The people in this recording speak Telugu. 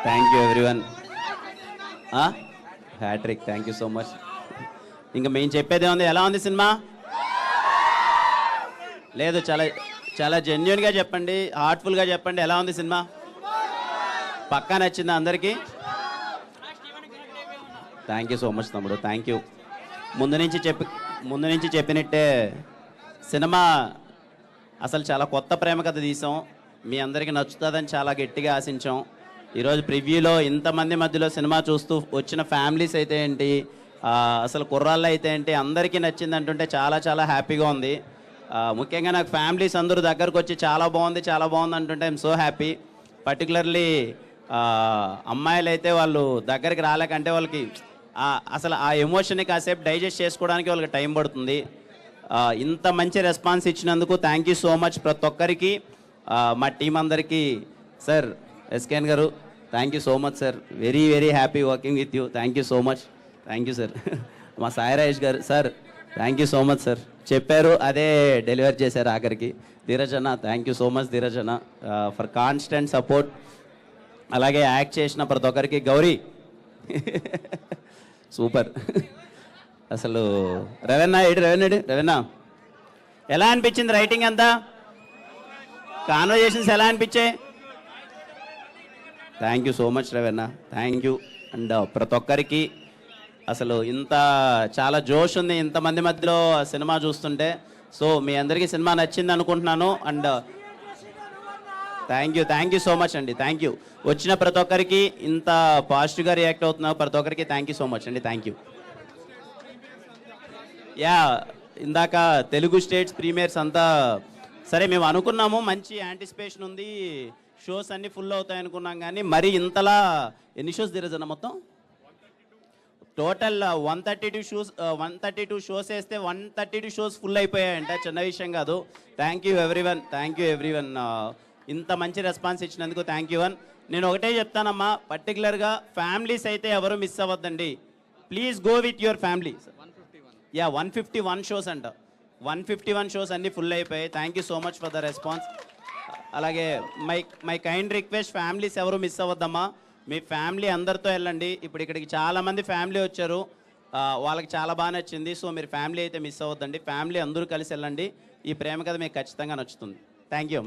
Thank you everyone. Hattrick, thank you so much. ఇంకా మేము చెప్పేదే ఉంది. ఎలా ఉంది సినిమా? లేదు, చాలా చాలా జెన్యున్గా చెప్పండి, హార్ట్ఫుల్గా చెప్పండి. ఎలా ఉంది సినిమా? పక్కా నచ్చిందా అందరికీ? థ్యాంక్ యూ సో మచ్ తమ్ముడు, థ్యాంక్ యూ. ముందు నుంచి చెప్పినట్టే సినిమా అసలు చాలా కొత్త ప్రేమ కథ తీసాం. మీ అందరికీ నచ్చుతుందని చాలా గట్టిగా ఆశించాం. ఈరోజు ప్రివ్యూలో ఇంతమంది మధ్యలో సినిమా చూస్తూ వచ్చిన ఫ్యామిలీస్ అయితే ఏంటి, అసలు కుర్రాళ్ళు అయితే ఏంటి, అందరికీ నచ్చింది అంటుంటే చాలా చాలా హ్యాపీగా ఉంది. ముఖ్యంగా నాకు ఫ్యామిలీస్ అందరూ దగ్గరకు వచ్చి చాలా బాగుంది అంటుంటే ఐఎమ్ సో హ్యాపీ. పర్టికులర్లీ అమ్మాయిలు అయితే వాళ్ళు దగ్గరికి రాలేకంటే వాళ్ళకి అసలు ఆ ఎమోషన్ని కాసేపు డైజెస్ట్ చేసుకోవడానికి వాళ్ళకి టైం పడుతుంది. ఇంత మంచి రెస్పాన్స్ ఇచ్చినందుకు థ్యాంక్ యూ సో మచ్ ప్రతి ఒక్కరికి, మా టీం అందరికీ. సార్ ఎస్కేఎన్ గారు, thank you so much sir, very very happy working with you. Thank you so much, thank you sir. మా సాయి రాజేష్ గారు sir, thank you so much sir, చెప్పారు అదే డెలివర్ చేశారు ఆఖరికి. ధీరజ్ అన్న, thank you so much Dheeraj అన్న ఫర్ కాన్స్టెంట్ సపోర్ట్. అలాగే యాక్ట్ చేసిన ప్రతి ఒక్కరికి. గౌరీ సూపర్. అసలు రవీణ ఎలా అనిపించింది రైటింగ్ అంతా? కాన్వర్జేషన్స్ ఎలా అనిపించాయి? Thank you so much Raveena, thank you. And ప్రతి ఒక్కరికి అసలు ఇంత చాలా జోష్ ఉంది ఇంతమంది మధ్యలో సినిమా చూస్తుంటే. సో మీ అందరికీ సినిమా నచ్చింది అనుకుంటున్నాను. And thank you so much అండి, థ్యాంక్ యూ. వచ్చిన ప్రతి ఒక్కరికి ఇంత పాజిటివ్గా రియాక్ట్ అవుతున్నారు ప్రతి ఒక్కరికి థ్యాంక్ యూ సో మచ్ అండి, థ్యాంక్ యూ. యా, ఇందాక తెలుగు స్టేట్స్ ప్రీమియర్స్ అంతా సరే మేము అనుకున్నాము, మంచి యాంటిసిపేషన్ ఉంది, షోస్ అన్నీ ఫుల్ అవుతాయి అనుకున్నాం. కానీ మరి ఇంతలా ఎన్ని షోస్ తిరగజన్న మొత్తం టోటల్ 132 షోస్ వేస్తే 132 షోస్ ఫుల్ అయిపోయాయంట. చిన్న విషయం కాదు. Thank you everyone. ఇంత మంచి రెస్పాన్స్ ఇచ్చినందుకు థ్యాంక్ యూ వన్. నేను ఒకటే చెప్తానమ్మా, పర్టికులర్గా ఫ్యామిలీస్ అయితే ఎవరు మిస్ అవ్వద్దండి. Please go with your family. 151 shows అంట, 151 షోస్ అన్నీ ఫుల్ అయిపోయాయి. Thank you so much for the response. అలాగే మై కైండ్ రిక్వెస్ట్, ఫ్యామిలీస్ ఎవరు మిస్ అవ్వద్దమ్మా. మీ ఫ్యామిలీ అందరితో వెళ్ళండి. ఇప్పుడు ఇక్కడికి చాలామంది ఫ్యామిలీ వచ్చారు, వాళ్ళకి చాలా బాగా నచ్చింది. సో మీరు ఫ్యామిలీ అయితే మిస్ అవ్వద్దండి. ఫ్యామిలీ అందరూ కలిసి వెళ్ళండి. ఈ ప్రేమ కథ మీకు ఖచ్చితంగా నచ్చుతుంది. Thank you.